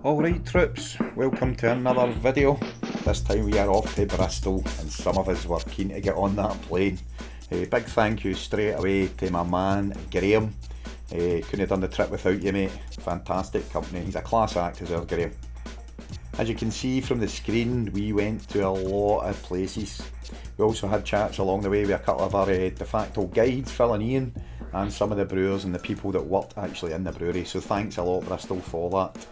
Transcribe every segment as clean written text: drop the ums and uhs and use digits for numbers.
Alright troops, welcome to another video. This time we are off to Bristol and some of us were keen to get on that plane. Big thank you straight away to my man Graham. Couldn't have done the trip without you, mate. Fantastic company, he's a class act as well, Graham. As you can see from the screen, we went to a lot of places. We also had chats along the way with a couple of our de facto guides, Phil and Ian, and some of the brewers and the people that worked actually in the brewery, so thanks a lot Bristol for that.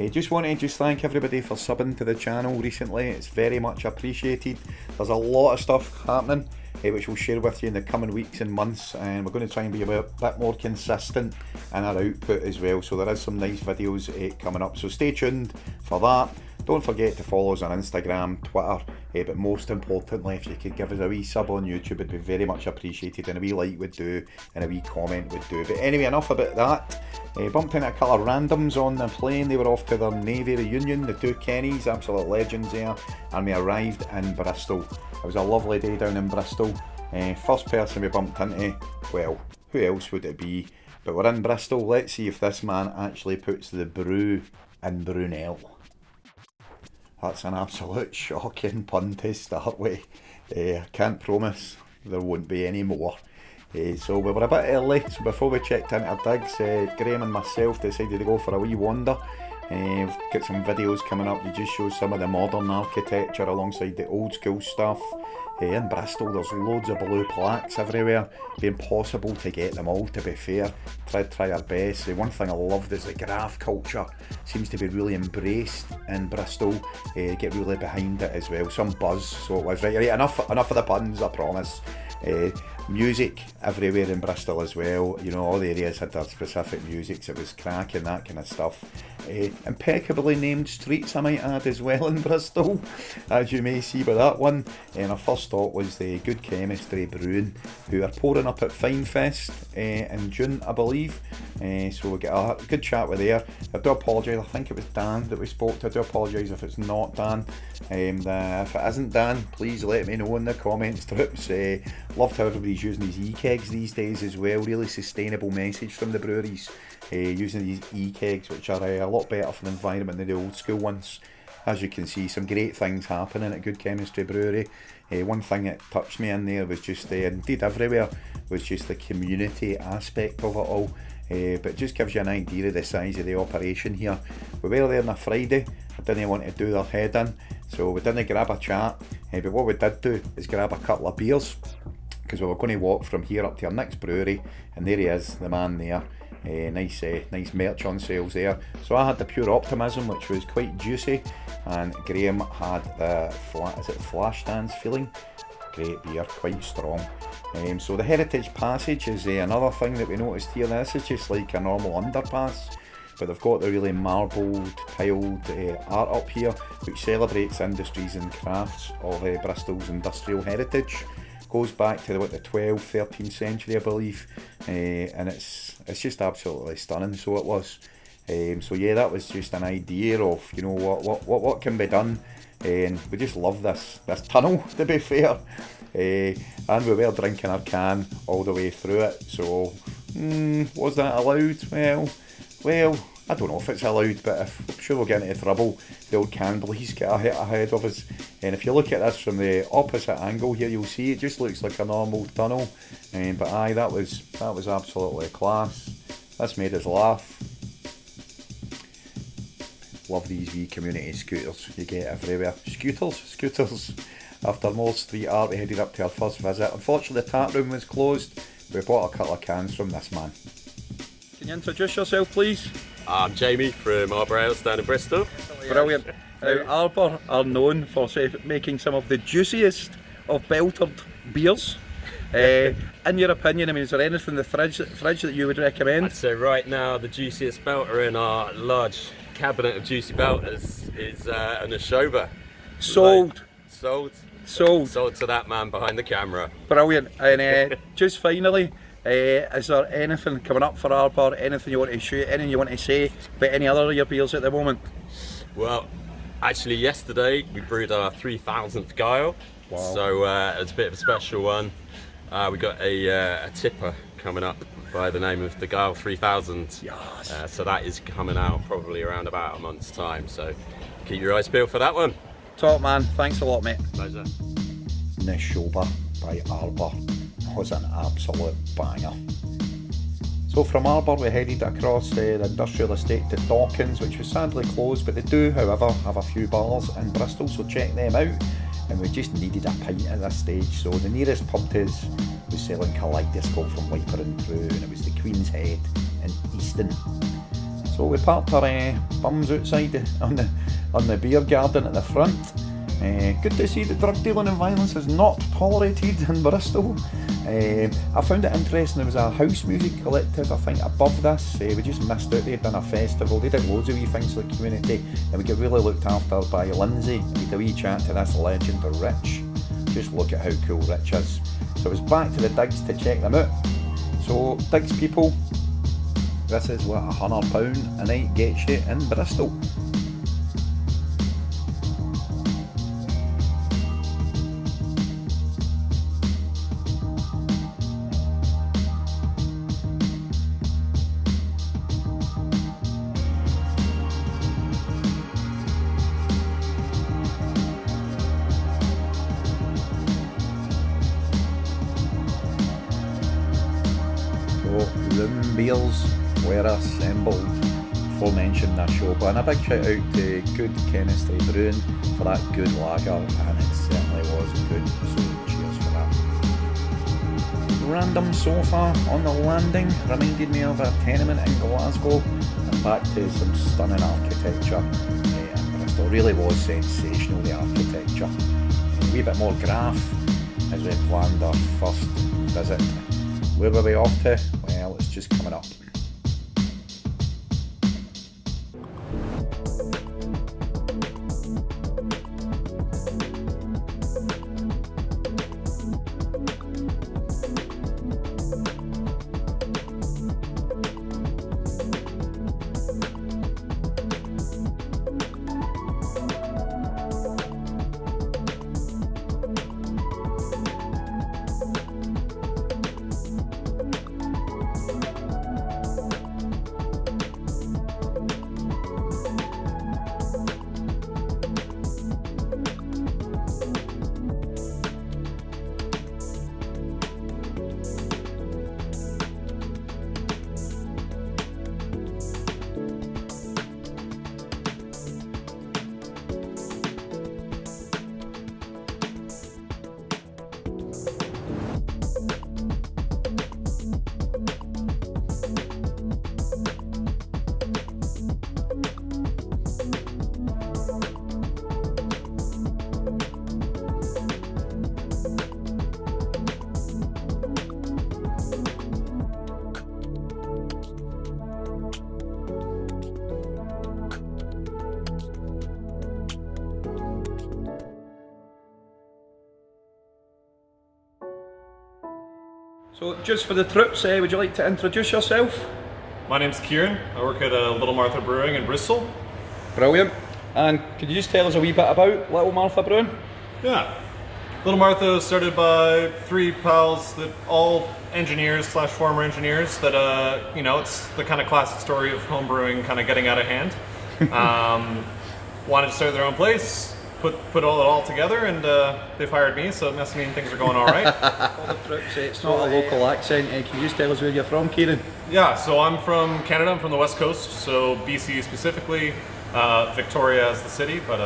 Just wanted to thank everybody for subbing to the channel recently, it's very much appreciated. There's a lot of stuff happening which we'll share with you in the coming weeks and months, and we're going to try and be a bit more consistent in our output as well, so there is some nice videos coming up, so stay tuned for that. Don't forget to follow us on Instagram, Twitter, but most importantly, if you could give us a wee sub on YouTube, it'd be very much appreciated, and a wee like would do, and a wee comment would do. But anyway, enough about that. Bumped into a couple of randoms on the plane. They were off to their Navy reunion, the two Kennys, absolute legends there, and we arrived in Bristol. It was a lovely day down in Bristol. First person we bumped into, well, who else would it be? But we're in Bristol, let's see if this man actually puts the brew in Brunel. That's an absolute shocking pun to start with. I can't promise there won't be any more. So we were a bit early, so before we checked into our digs, Graham and myself decided to go for a wee wander. We've got some videos coming up that just show some of the modern architecture alongside the old school stuff. In Bristol there's loads of blue plaques everywhere. It'd be impossible to get them all, to be fair. Try our best. One thing I loved is the graph culture seems to be really embraced in Bristol. Get really behind it as well. Some buzz, so it was right. Enough of the puns, I promise. Music everywhere in Bristol as well, you know, all the areas had their specific music, so it was cracking, that kind of stuff. Impeccably named streets, I might add, as well in Bristol, as you may see by that one. And our first stop was the Good Chemistry Brewing, who are pouring up at Finefest in June, I believe. So we get a good chat with there. I do apologise, I think it was Dan that we spoke to. I do apologise if it's not Dan. If it isn't Dan, please let me know in the comments, troops. Loved how everybody's using these e-kegs these days as well. Really sustainable message from the breweries, using these e-kegs, which are a lot better for the environment than the old school ones. As you can see, some great things happening at Good Chemistry Brewery. One thing that touched me in there was just, indeed everywhere, was just the community aspect of it all. But it just gives you an idea of the size of the operation here. We were there on a Friday. I didn't want to do their head in, so we didn't grab a chat. But what we did do is grab a couple of beers, because we were going to walk from here up to our next brewery, and there he is, the man there. Nice merch on sales there. So I had the Pure Optimism, which was quite juicy, and Graham had the Flash Dance Feeling. Great beer, quite strong. So the Heritage Passage is another thing that we noticed here. Now, this is just like a normal underpass, but they've got the really marbled, tiled art up here, which celebrates industries and crafts of Bristol's industrial heritage. Goes back to the 12th, 13th century, I believe, and it's just absolutely stunning. So it was. So yeah, that was just an idea of, you know, what can be done, and we just love this tunnel, to be fair. And we were drinking our can all the way through it. So was that allowed? Well, I don't know if it's allowed, but I'm sure we'll get into trouble. The old can police get ahead of us. And if you look at this from the opposite angle here, you'll see it just looks like a normal tunnel. But aye, that was absolutely class. This made us laugh. Love these wee community scooters you get everywhere. Scooters. After more street art, we headed up to our first visit. Unfortunately, the tap room was closed. We bought a couple of cans from this man. Can you introduce yourself, please? I'm Jamie from Marlboros down in Bristol. Brilliant. Now, Arbor are known for making some of the juiciest of beltered beers. In your opinion, I mean, is there anything in the fridge that you would recommend? I'd say right now the juiciest belter in our large cabinet of juicy belters is an Ashoba. Sold to that man behind the camera. Brilliant. And just finally, is there anything coming up for Arbor, anything you want to shoot, anything you want to say about any other of your beers at the moment? Well, actually yesterday we brewed our 3000th guile. Wow. So it's a bit of a special one. We got a tipper coming up by the name of the Guile 3000. Yes. So that is coming out probably around about a month's time. So keep your eyes peeled for that one. Top man, thanks a lot, mate. Pleasure. Neshoba by Arbor was an absolute banger. So from Arbor we headed across the industrial estate to Dawkins, which was sadly closed, but they do however have a few bars in Bristol, so check them out. And we just needed a pint at this stage, so the nearest pub to us was selling Kaleidoscope from Wiper and Crew, and it was the Queen's Head in Easton. So we parked our bums outside on the beer garden at the front. Good to see that drug dealing and violence is not tolerated in Bristol. I found it interesting, there was a house music collective I think above this. We just missed out, they'd done a festival, they did loads of wee things for the community, and we got really looked after by Lindsay. We had a wee chat to this legend of Rich. Just look at how cool Rich is. So I was back to the digs to check them out. So digs people, this is what £100 a night gets you in Bristol. Room beers were assembled. Aforementioned Neshoba, and a big shout out to Good Chemistry Brewing for that good lager, and it certainly was good, so cheers for that. Random sofa on the landing reminded me of a tenement in Glasgow, and back to some stunning architecture. And Bristol really was sensational, the architecture. A wee bit more graph as we planned our first visit. Where were we off to? Well, it's just coming up. So just for the trips, would you like to introduce yourself? My name's Kieran. I work at Little Martha Brewing in Bristol. Brilliant. And could you just tell us a wee bit about Little Martha Brewing? Yeah. Little Martha was started by three pals that all engineers / former engineers that, you know, it's the kind of classic story of home brewing kind of getting out of hand. Wanted to start their own place, put it all together, and they've hired me, so it must mean things are going all right. All the trips, it's not a local accent. Can you just tell us where you're from, Kieran? Yeah, so I'm from Canada. I'm from the West Coast, so BC specifically. Victoria is the city, but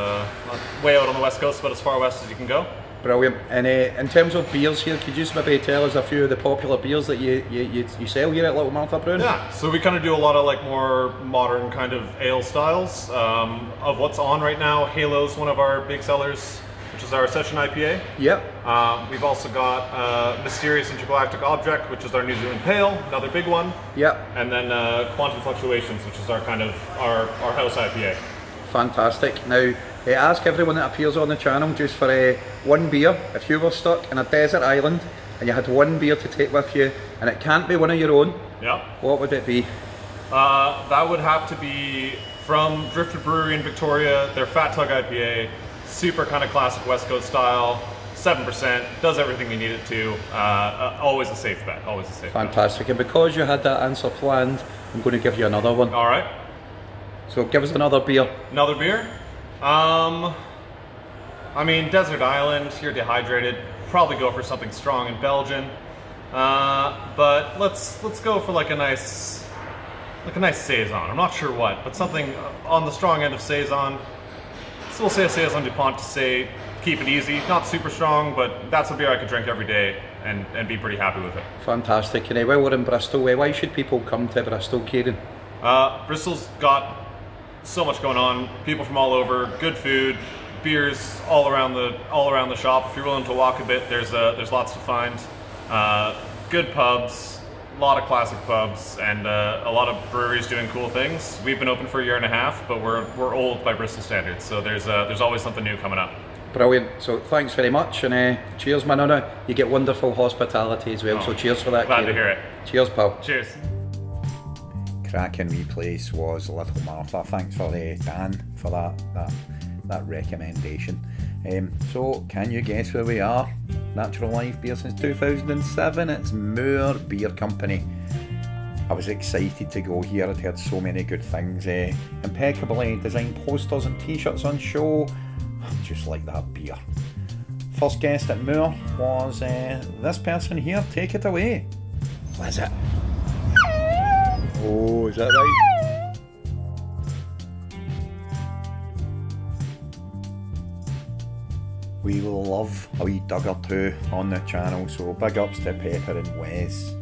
way out on the West Coast, but as far west as you can go. Brilliant. And in terms of beers here, could you just maybe tell us a few of the popular beers that you sell here at Little Martha Brewing? Yeah, so we kind of do a lot of like more modern kind of ale styles. Of what's on right now, Halo's one of our big sellers, which is our Session IPA. Yep. We've also got Mysterious Intergalactic Object, which is our New Zealand Pale, another big one. Yep. And then Quantum Fluctuations, which is our kind of our house IPA. Fantastic. Now, ask everyone that appears on the channel just for one beer. If you were stuck in a desert island and you had one beer to take with you, and it can't be one of your own, yeah, what would it be? That would have to be from Driftwood Brewery in Victoria, their Fat Tug IPA, super kind of classic West Coast style, 7%, does everything you need it to. Always a safe bet, always a safe bet. Fantastic, and because you had that answer planned, I'm going to give you another one. All right. So give us another beer. Another beer? I mean, Desert Island, you're dehydrated. Probably go for something strong in Belgian. But let's go for like a nice saison. I'm not sure what, but something on the strong end of saison. So we'll say a saison DuPont to say keep it easy, not super strong, but that's a beer I could drink every day and be pretty happy with it. Fantastic. And while we're in Bristol, why should people come to Bristol, Kieran? Bristol's got so much going on. People from all over, good food, beers all around the shop. If you're willing to walk a bit, there's lots to find. Good pubs, a lot of classic pubs, and a lot of breweries doing cool things. We've been open for a year and a half, but we're old by Bristol standards, so there's always something new coming up. Brilliant. So thanks very much, and cheers, man. On you get wonderful hospitality as well. So cheers for that. Glad Kieran. to hear it. Cheers, pal. Cheers. Cracking wee place was Little Martha. Thanks for Dan for that recommendation. So can you guess where we are? Natural Life Beer since 2007. It's Moore Beer Company. I was excited to go here. I'd heard so many good things. Impeccably designed posters and t-shirts on show. Just like that beer. First guest at Moore was this person here. Take it away. What is it? Oh, is that right? We love a wee dug or two on the channel, so big ups to Pepper and Wes.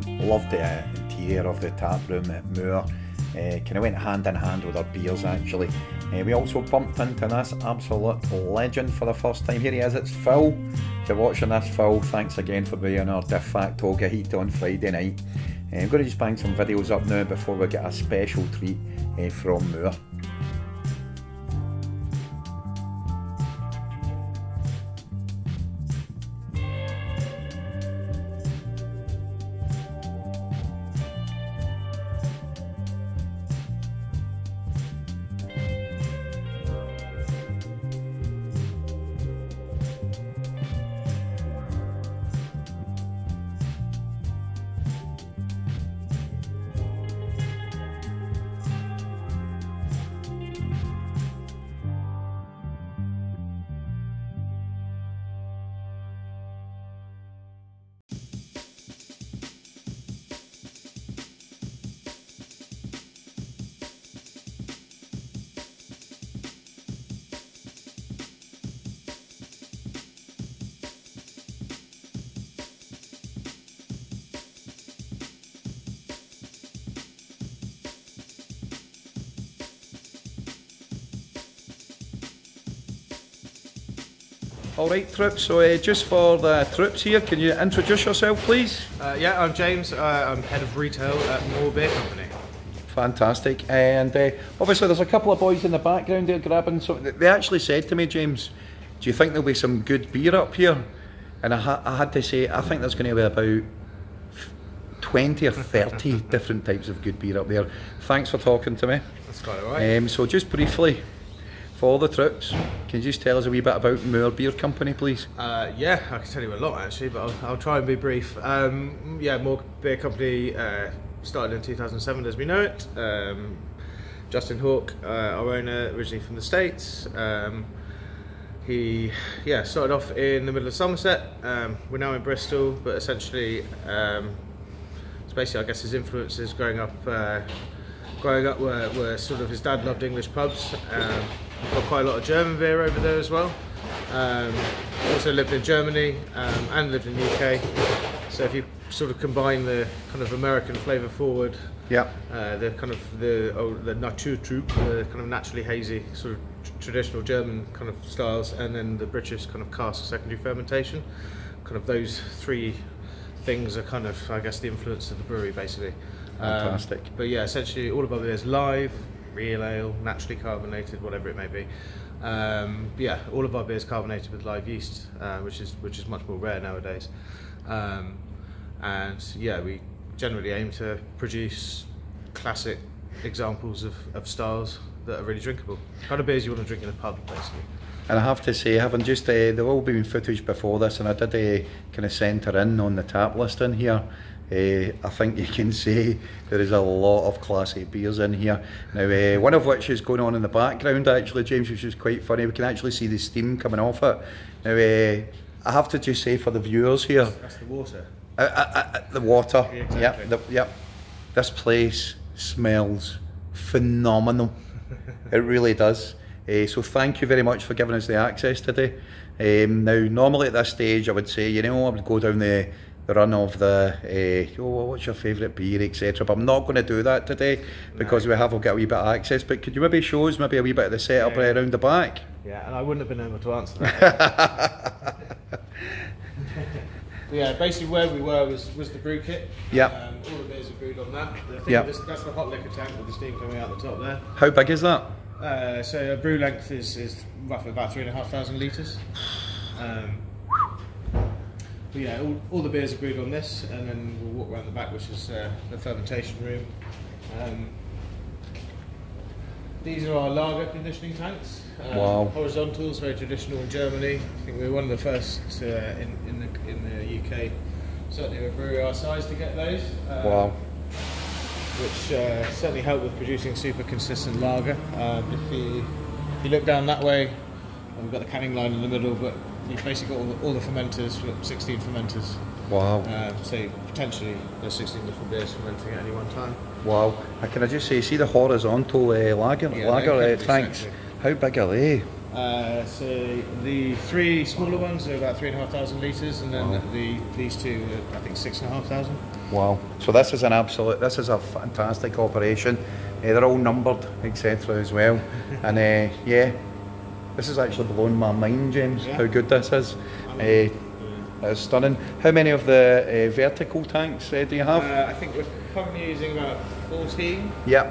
Loved the interior of the tap room at Moore. Kind of went hand in hand with our beers actually. We also bumped into this absolute legend for the first time. Here he is, it's Phil. If you're watching this, Phil, thanks again for being our de facto guide on Friday night. I'm going to just bang some videos up now before we get a special treat from Moore. Alright Trips, so just for the Trips here, can you introduce yourself please? Yeah, I'm James, I'm head of retail at Moore Beer Company. Fantastic, and obviously there's a couple of boys in the background there grabbing, so they actually said to me, James, do you think there'll be some good beer up here? And I had to say, I think there's going to be about 20 or 30 different types of good beer up there. Thanks for talking to me. That's quite alright. So just briefly, for the Trips, can you just tell us a wee bit about Moore Beer Company, please? Yeah, I can tell you a lot actually, but I'll try and be brief. Yeah, Moore Beer Company started in 2007 as we know it. Justin Hawke, our owner, originally from the States. He started off in the middle of Somerset. We're now in Bristol, but essentially, it's basically, I guess, his influences growing up were sort of his dad loved English pubs. Got quite a lot of German beer over there as well. Also lived in Germany and lived in the UK. So if you sort of combine the kind of American flavour forward, the kind of the Naturtrüb, the kind of naturally hazy sort of traditional German kind of styles, and then the British kind of cask secondary fermentation, kind of those three things are kind of, I guess, the influence of the brewery basically. Fantastic. But yeah, essentially all of our beers live, real ale, naturally carbonated, whatever it may be. Yeah, all of our beers carbonated with live yeast, which is much more rare nowadays. And yeah, we generally aim to produce classic examples of styles that are really drinkable. Kind of beers you want to drink in a pub, basically. And I have to say, having just, there will be footage before this, and I did kind of centre in on the tap list in here. I think you can say there is a lot of classy beers in here. Now, one of which is going on in the background actually, James, which is quite funny. We can actually see the steam coming off it. Now, I have to just say for the viewers here. That's the water. The water, Yeah, exactly. yep. This place smells phenomenal. It really does. So thank you very much for giving us the access today. Now, normally at this stage, I would say, I would go down the run of the, what's your favourite beer, etc. But I'm not going to do that today because we have got a wee bit of access. But could you maybe show us maybe a wee bit of the setup around the back? Yeah, and I wouldn't have been able to answer that. Yeah, basically where we were was the brew kit. Yeah. All the beers are brewed on that. I think Yeah. That's the hot liquor tank with the steam coming out the top there. How big is that? So a brew length is roughly about 3,500 litres. But yeah, all the beers are brewed on this, and then we'll walk around the back, which is the fermentation room. These are our lager conditioning tanks. Wow. Horizontals, very traditional in Germany. I think we're one of the first in the UK, certainly a brewery our size, to get those. Wow. Which certainly help with producing super consistent lager. If you look down that way, we've got the canning line in the middle, but you've basically got all the fermenters, 16 fermenters. Wow. So potentially there's 16 different beers fermenting at any one time. Wow. Can I just say, see the horizontal lager tanks? Exactly. How big are they? So the three smaller ones are about 3,500 litres, and then these two are, I think, 6,500. Wow. So this is a fantastic operation. They're all numbered, etc. as well. And this is actually blowing my mind, James, how good this is. It's stunning. How many of the vertical tanks do you have? I think we're currently using about 14. Yeah.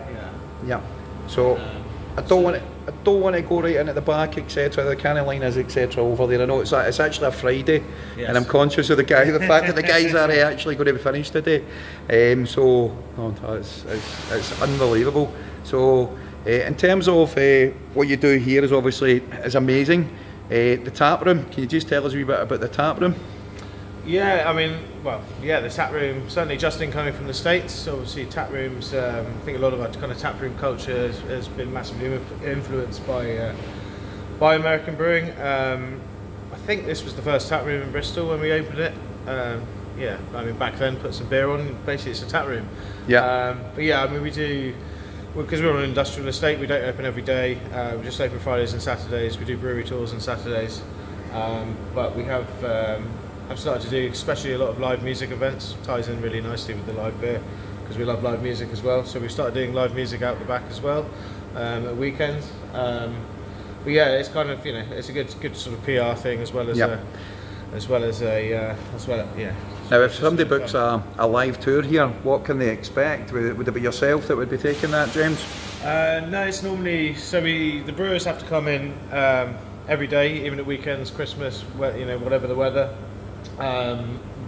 So I don't want to go right in at the back, etc. The canning line is, etc. over there. I know it's actually a Friday, yes. And I'm conscious of the fact that the guys are actually going to be finished today. It's unbelievable. So in terms of what you do here is amazing. The tap room. Can you just tell us a wee bit about the tap room? Yeah, the tap room, certainly Justin coming from the States, obviously tap rooms, I think a lot of our kind of tap room culture has been massively influenced by American brewing. I think this was the first tap room in Bristol when we opened it. Back then put some beer on, basically it's a tap room. Yeah. We do, because we're on an industrial estate, we don't open every day, we just open Fridays and Saturdays, we do brewery tours on Saturdays, but we have I've started to do especially a lot of live music events. Ties in really nicely with the live beer because we love live music as well. So we started doing live music out the back as well at weekends. It's kind of it's a good sort of PR thing as well as Now, if somebody books a live tour here, what can they expect? Would it be yourself that would be taking that, James? No, it's normally the brewers have to come in every day, even at weekends, Christmas, whatever the weather.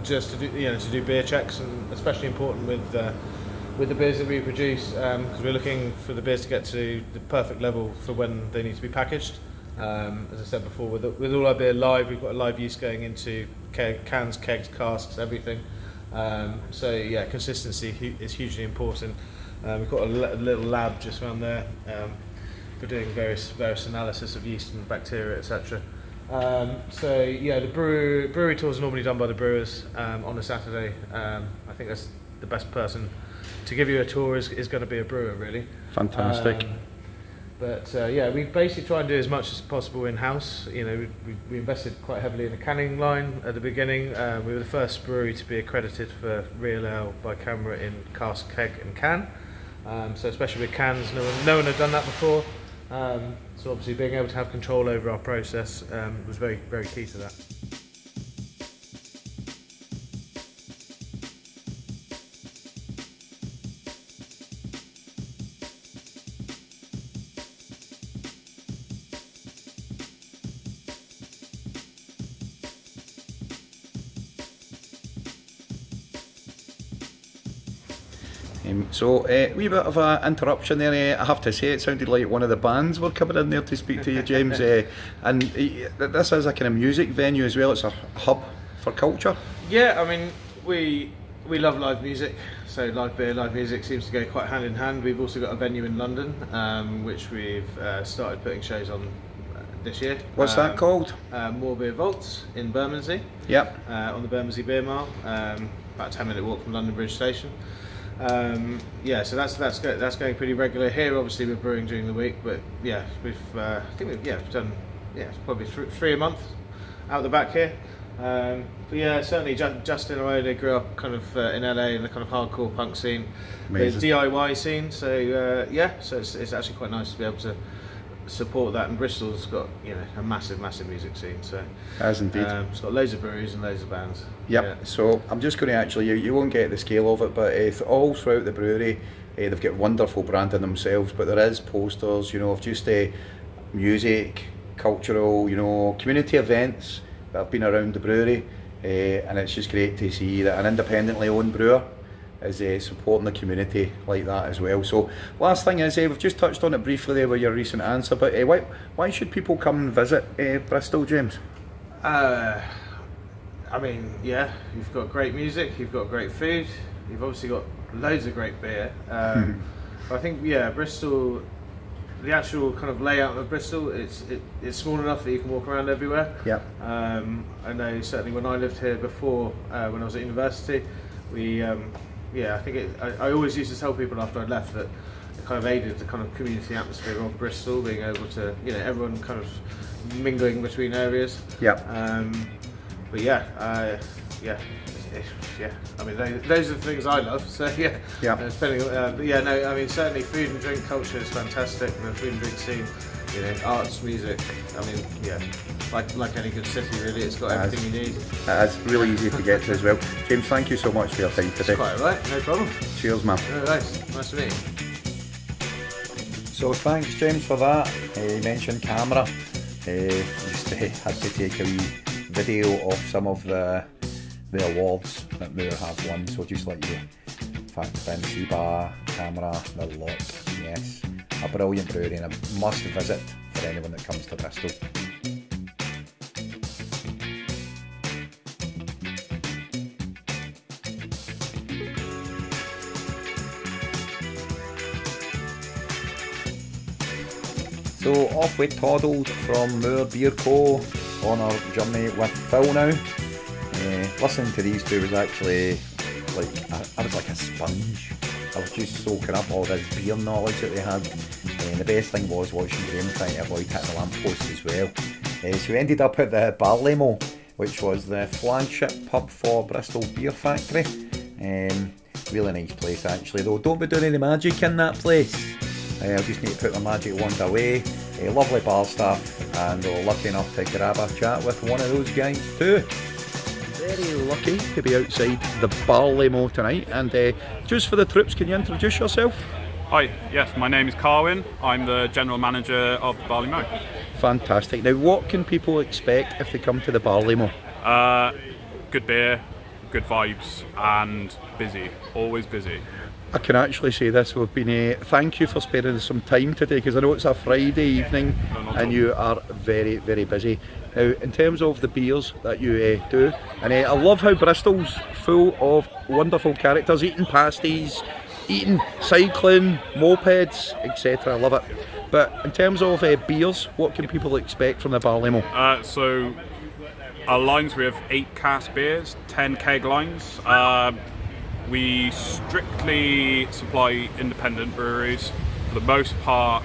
Just to do beer checks, and especially important with the beers that we produce, because we're looking for the beers to get to the perfect level for when they need to be packaged. As I said before, with all our beer live, we've got a live use going into cans, kegs, casks, everything. Consistency is hugely important. We've got a little lab just around there for doing various analysis of yeast and bacteria, etc. The brewery tours are normally done by the brewers on a Saturday. I think that's the best person to give you a tour is going to be a brewer, really. Fantastic. We basically try and do as much as possible in-house. We invested quite heavily in the canning line at the beginning. We were the first brewery to be accredited for Real Ale by Camera in cask, keg and can. So especially with cans, no one had done that before. So obviously being able to have control over our process was very, very key to that. So, wee bit of an interruption there. I have to say, it sounded like one of the bands were coming in there to speak to you, James. And this is a kind of music venue as well. It's a hub for culture. Yeah, I mean, we love live music. So live beer, live music seems to go quite hand in hand. We've also got a venue in London, which we've started putting shows on this year. What's that called? More Beer Vaults in Bermondsey. Yep. On the Bermondsey Beer Mile, about a 10-minute walk from London Bridge Station. Yeah, so that's going pretty regular here. Obviously, we're brewing during the week, but yeah, we've done probably 3 a month out the back here. But yeah, certainly Justin and I grew up kind of in LA in the kind of hardcore punk scene, the DIY scene. So so it's actually quite nice to be able to support that. And Bristol's got a massive music scene. So as indeed, it's got loads of breweries and loads of bands. Yep. Yeah. So I'm just going to actually, you won't get the scale of it, but all throughout the brewery, they've got wonderful branding themselves. But there is posters, of just music, cultural, community events that have been around the brewery, and it's just great to see that an independently owned brewer is supporting the community like that as well. So last thing is, we've just touched on it briefly there with your recent answer, but why should people come and visit Bristol, James? I mean, yeah, you've got great music, you've got great food, you've obviously got loads of great beer. But I think, Bristol, the actual kind of layout of Bristol, it's small enough that you can walk around everywhere. Yeah. I know certainly when I lived here before, when I was at university, I always used to tell people after I left that it kind of aided the kind of community atmosphere of Bristol, being able to, everyone kind of mingling between areas. Yeah. But I mean, those are the things I love. So yeah. I mean, certainly food and drink culture is fantastic. The food and drink scene, arts, music. I mean, like any good city, really, it's got everything you need. It's really easy to get to as well. James, thank you so much for your time today. It's quite alright, no problem. Cheers, man. Nice to meet you. So thanks, James, for that. He mentioned camera. Just had to take a wee video of some of the awards that Moore have won, so just like you, Fancy Bar, camera, the lot. Yes, a brilliant brewery and a must visit for anyone that comes to Bristol. So off we toddled from Moore Beer Co. on our journey with Phil now. Listening to these two was actually like, I was like a sponge. I was just soaking up all this beer knowledge that they had. And the best thing was watching Graham trying to avoid hitting the lamppost as well. So we ended up at the Limo, which was the flagship pub for Bristol Beer Factory. Really nice place actually, though. Don't be doing any magic in that place. I just need to put the magic wand away. Lovely bar staff, and we were lucky enough to grab a chat with one of those guys too. Very lucky to be outside the Limo tonight, and just for the troops, can you introduce yourself? Hi, yes, my name is Carwyn. I'm the General Manager of the Limo. Fantastic. Now, what can people expect if they come to the Limo? Good beer, good vibes, and busy. Always busy. I can actually say this, we've been, thank you for sparing some time today, because I know it's a Friday evening and you are very, very busy. Now, in terms of the beers that you do, and I love how Bristol's full of wonderful characters, eating pasties, eating, cycling, mopeds, etc. I love it. But in terms of beers, what can people expect from the Limo? So, our lines, we have 8 cask beers, 10 keg lines. We strictly supply independent breweries, for the most part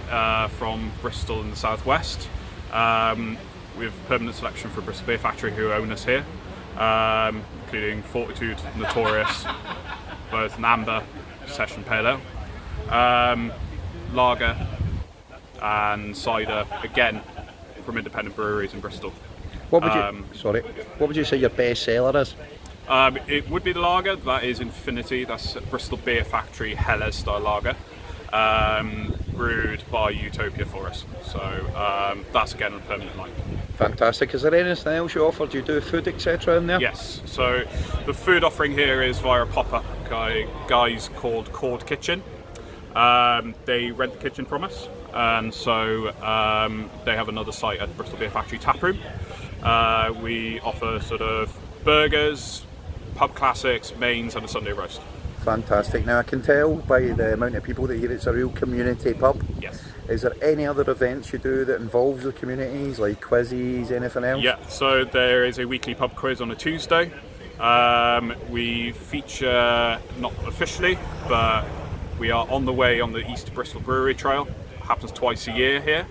from Bristol in the southwest. We have permanent selection for Bristol Beer Factory, who own us here, including Fortitude, Notorious, both an amber session pale ale, lager and cider, again from independent breweries in Bristol. What would you say your best seller is? It would be the lager. That is Infinity. That's Bristol Beer Factory Helles style lager, brewed by Utopia for us. So that's again a permanent line. Fantastic. Is there anything else you offer? Do you do food, etc. in there? Yes. So the food offering here is via a pop-up guys called Cord Kitchen. They rent the kitchen from us, and so they have another site at Bristol Beer Factory Taproom. We offer sort of burgers, pub classics, mains, and a Sunday roast. Fantastic. Now I can tell by the amount of people that here it's a real community pub. Yes. Is there any other events you do that involves the communities, like quizzes, anything else? Yeah, so there is a weekly pub quiz on a Tuesday. We feature, not officially, but we are on the way on the East Bristol Brewery Trail. It happens twice a year here.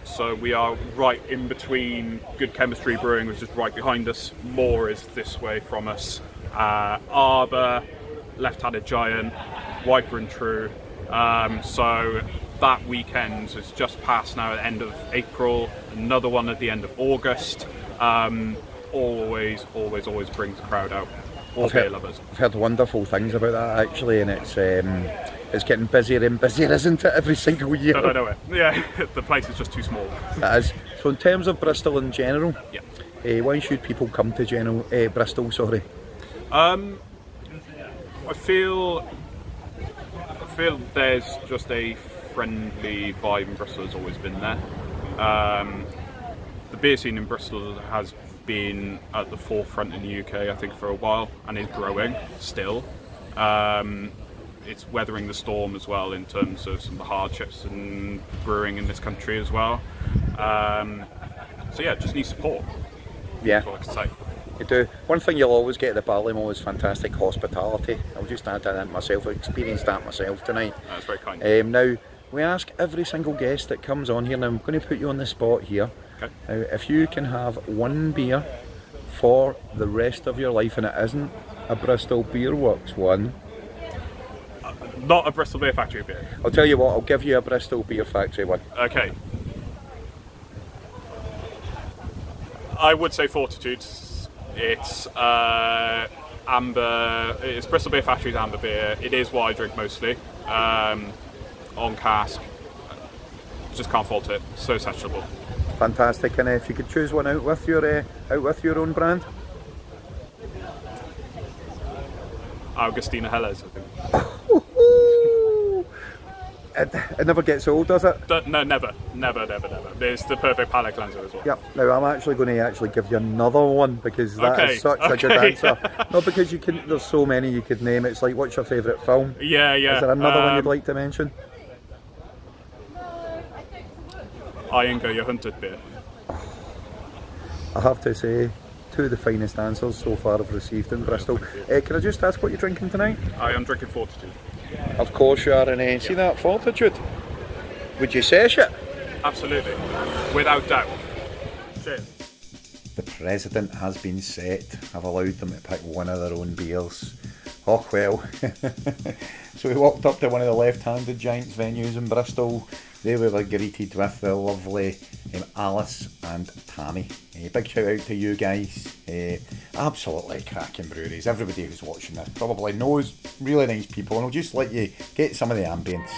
So we are right in between Good Chemistry Brewing, which is right behind us. More is this way from us. Arbor, Left-Handed Giant, Wiper and True. So that weekend is just past now at the end of April, another one at the end of August. Always brings the crowd out. All beer lovers. I've heard wonderful things about that actually, and it's getting busier and busier, isn't it, every single year? I know it. Yeah, the place is just too small. It is. So in terms of Bristol in general, yeah. Why should people come to Bristol? Sorry. I feel there's just a friendly vibe in Bristol. Has always been there. The beer scene in Bristol has been at the forefront in the UK, I think, for a while, and is growing still. It's weathering the storm as well in terms of some of the hardships in brewing in this country as well. So yeah, just need support. Yeah. That's all I can say. You do. One thing you'll always get at the Limo is fantastic hospitality. I'll just add that in myself. I've experienced that myself tonight. That's very kind. Now, we ask every single guest that comes on here, now I'm going to put you on the spot here. Okay. Now, if you can have one beer for the rest of your life and it isn't a Bristol Beer Works one. Not a Bristol Beer Factory beer. I'll tell you what, I'll give you a Bristol Beer Factory one. Okay. I would say Fortitude. It's amber. It's Bristol Beer Factory's amber beer. It is what I drink mostly. On cask. Just can't fault it. So sessionable. Fantastic. And if you could choose one out with your own brand. Augustina Helles, I think. It never gets old, does it? No, never. It's the perfect palate cleanser as well. Yep. Now I'm actually going to give you another one because that is such a good answer. No, because there's so many you could name. It's like, what's your favourite film? Yeah. Is there another one you'd like to mention? Iyengar, your hunted beer. I have to say, two of the finest answers so far I've received in Bristol. Can I just ask what you're drinking tonight? I am drinking Fortitude. Of course you are, and see that Fortitude? Would you sesh it? Absolutely, without doubt. Cheers. The precedent has been set. I've allowed them to pick one of their own beers. Oh well. So we walked up to one of the Left-Handed Giants venues in Bristol. They were greeted with the lovely Alice and Tammy. Big shout out to you guys. Absolutely cracking breweries. Everybody who's watching this probably knows really nice people, and I'll just let you get some of the ambience.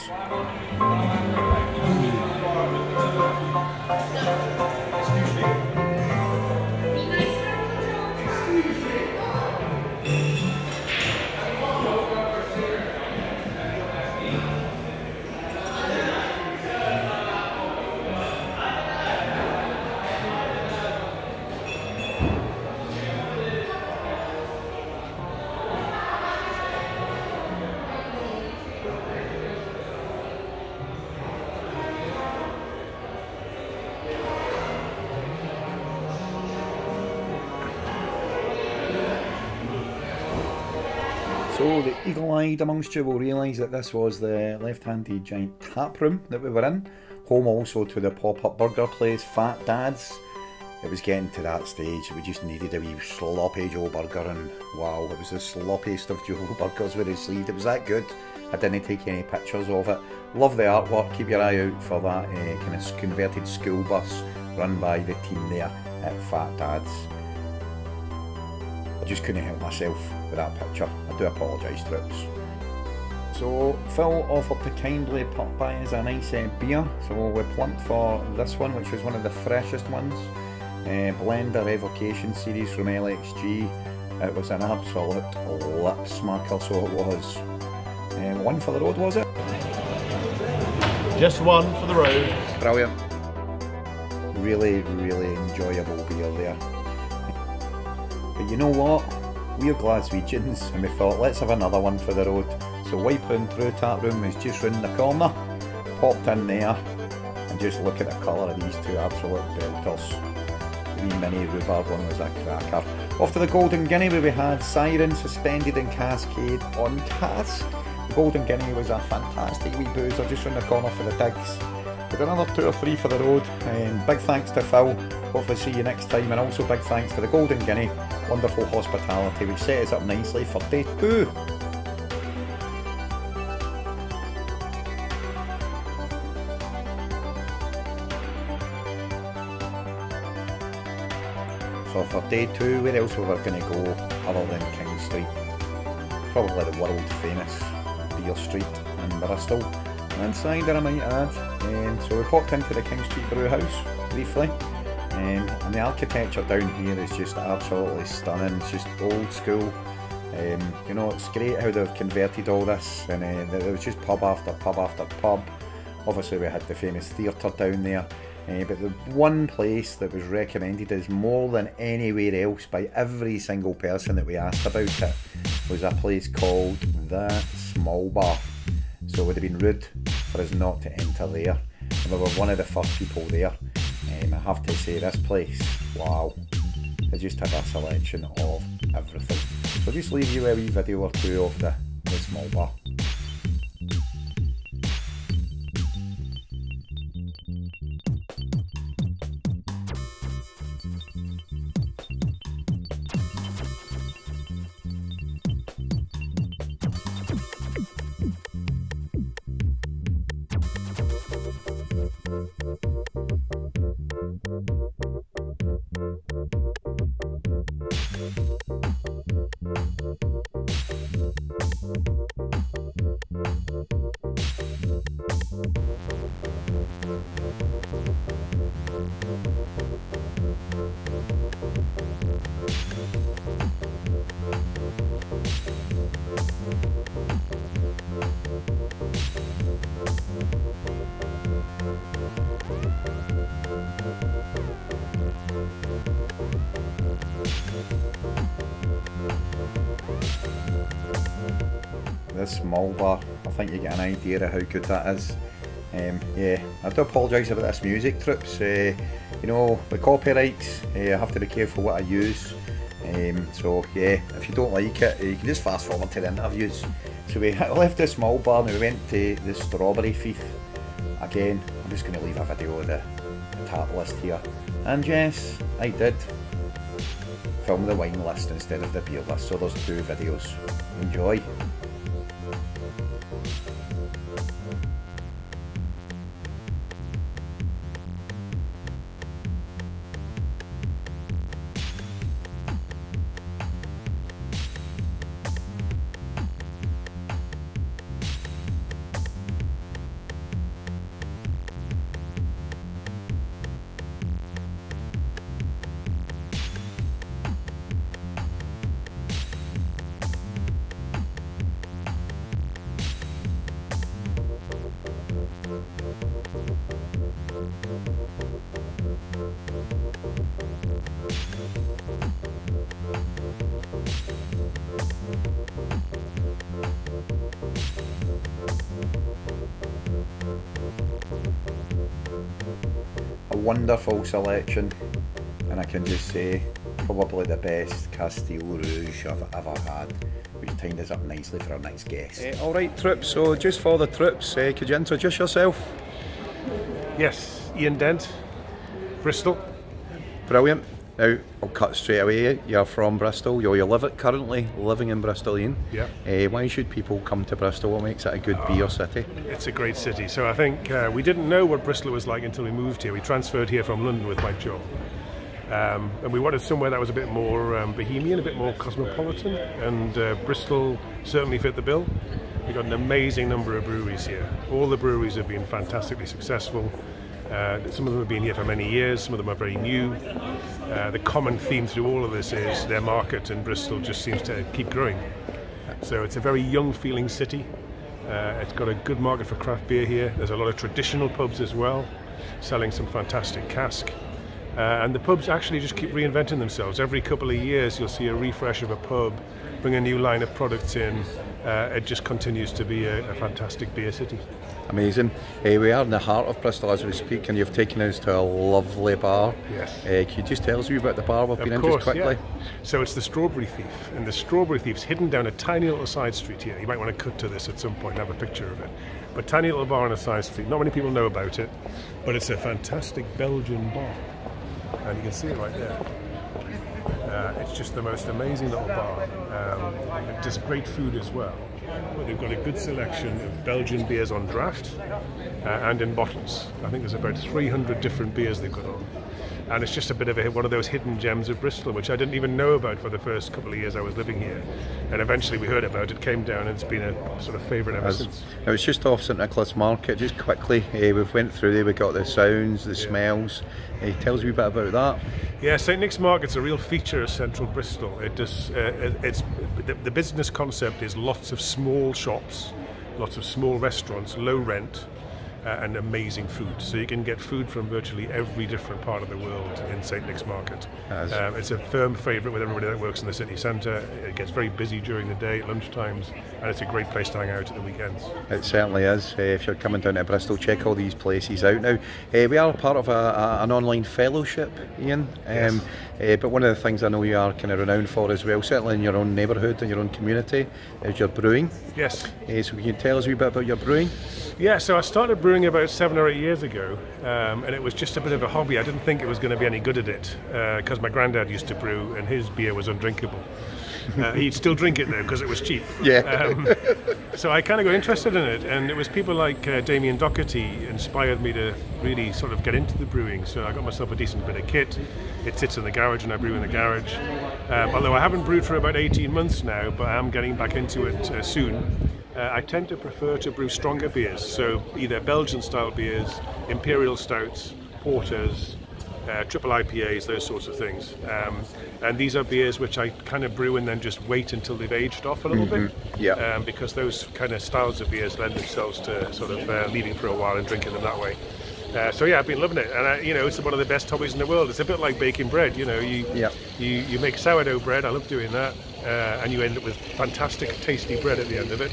So the eagle-eyed amongst you will realise that this was the Left-Handed Giant tap room that we were in, home also to the pop-up burger place Fat Dad's. It was getting to that stage that we just needed a wee sloppy Joe burger, and wow, it was the sloppiest of Joe burgers we received. It was that good. I didn't take any pictures of it. Love the artwork. Keep your eye out for that kind of converted school bus run by the team there at Fat Dad's. I just couldn't help myself with that picture. I do apologise, Trips. So Phil offered to kindly pop by us a nice beer, so we plumped for this one, which was one of the freshest ones. Blender Evocation series from LXG. It was an absolute lip smacker, so it was. One for the road, was it? Just one for the road. Brilliant. Really, really enjoyable beer there. But you know what? We're Glaswegians and we thought, let's have another one for the road. So Wiper and True Tap Room is just round the corner. Popped in there and just look at the colour of these two absolute belters. The wee mini rhubarb one was a cracker. Off to the Golden Guinea where we had Siren Suspended in Cascade on cask. The Golden Guinea was a fantastic wee boozer just round the corner for the digs. We've got another 2 or 3 for the road. Big thanks to Phil. Hopefully see you next time, and also big thanks to the Golden Guinea. Wonderful hospitality which set us up nicely for day 2. So for day 2, where else we were going to go other than King Street? Probably the world famous Beer Street in Bristol. And Cider, I might add. So we popped into the King Street Brew House briefly. And the architecture down here is just absolutely stunning. It's just old school. You know, it's great how they've converted all this, and there was just pub after pub after pub. Obviously we had the famous theatre down there, but the one place that was recommended as more than anywhere else by every single person that we asked about it was a place called the Small Bar. So it would have been rude for us not to enter there, and we were one of the first people there. I have to say, this place, wow, it just had a selection of everything. So I'll just leave you a wee video or 2 of the Small Bar. This Small Bar, I think you get an idea of how good that is. Yeah, I do apologise about this music, Trips. You know, the copyrights, I have to be careful what I use. So yeah, if you don't like it, you can just fast forward to the interviews. So we left the Small Bar and we went to the Strawberry Fief. Again, I'm just going to leave a video of the tap list here. And yes, I did film the wine list instead of the beer list, so there's 2 videos. Enjoy. Wonderful selection, and I can just say probably the best Castile Rouge I've ever had, which timed us up nicely for our next guest. Alright Trips, so just for the Trips, could you introduce yourself? Yes, Ian Dent, Bristol. Brilliant. Now I'll cut straight away. You're from Bristol, you're currently living in Bristol, Ian. Yeah. Why should people come to Bristol? What makes it a good beer city? It's a great city. So I think we didn't know what Bristol was like until we moved here. We transferred here from London with my job. And we wanted somewhere that was a bit more bohemian, a bit more cosmopolitan, and Bristol certainly fit the bill. We've got an amazing number of breweries here. All the breweries have been fantastically successful. Some of them have been here for many years, some of them are very new. The common theme through all of this is their market in Bristol just seems to keep growing. So it's a very young feeling city. It's got a good market for craft beer here. There's a lot of traditional pubs as well, selling some fantastic cask. And the pubs actually just keep reinventing themselves. Every couple of years you'll see a refresh of a pub, bring a new line of products in. It just continues to be a fantastic beer city. Amazing. We are in the heart of Bristol as we speak, and you've taken us to a lovely bar. Yes. Can you just tell us a wee bit about the bar we've been in just quickly? Yeah. So it's the Strawberry Thief, and the Strawberry Thief's hidden down a tiny little side street here. You might want to cut to this at some point and have a picture of it. But tiny little bar on a side street. Not many people know about it, but it's a fantastic Belgian bar. And you can see it right there. It's just the most amazing little bar. It does great food as well. But they've got a good selection of Belgian beers on draft and in bottles. I think there's about 300 different beers they've got on. And it's just a bit of one of those hidden gems of Bristol, which I didn't even know about for the first couple of years I was living here. And eventually we heard about it, came down, and it's been a sort of favourite ever since. It was just off St Nicholas Market, just quickly. We've went through there, we got the sounds, the smells. Tell us a wee bit about that. Yeah, St Nick's Market's a real feature of central Bristol. It does, the business concept is lots of small shops, lots of small restaurants, low rent, and amazing food. So you can get food from virtually every different part of the world in St Nick's Market. It's a firm favourite with everybody that works in the city centre. It gets very busy during the day, at lunchtimes, and it's a great place to hang out at the weekends. It certainly is. If you're coming down to Bristol, check all these places out now. We are part of an online fellowship, Ian. Yes. But one of the things I know you are kind of renowned for as well, certainly in your own neighbourhood and your own community, is your brewing. Yes. So can you tell us a wee bit about your brewing? Yeah, so I started brewing about 7 or 8 years ago, and it was just a bit of a hobby. I didn't think it was going to be any good at it, because my granddad used to brew and his beer was undrinkable. He'd still drink it though because it was cheap. Yeah. So I kind of got interested in it, and it was people like Damien Doherty inspired me to really sort of get into the brewing. So I got myself a decent bit of kit. It sits in the garage and I brew in the garage. Although I haven't brewed for about 18 months now, but I am getting back into it soon. I tend to prefer to brew stronger beers, so either Belgian style beers, imperial stouts, porters, triple IPAs, those sorts of things. And these are beers which I kind of brew and then just wait until they've aged off a little bit. Yeah. Because those kind of styles of beers lend themselves to sort of leaving for a while and drinking them that way. So yeah, I've been loving it, and it's one of the best hobbies in the world. It's a bit like baking bread, you make sourdough bread. I love doing that, and you end up with fantastic, tasty bread at the end of it.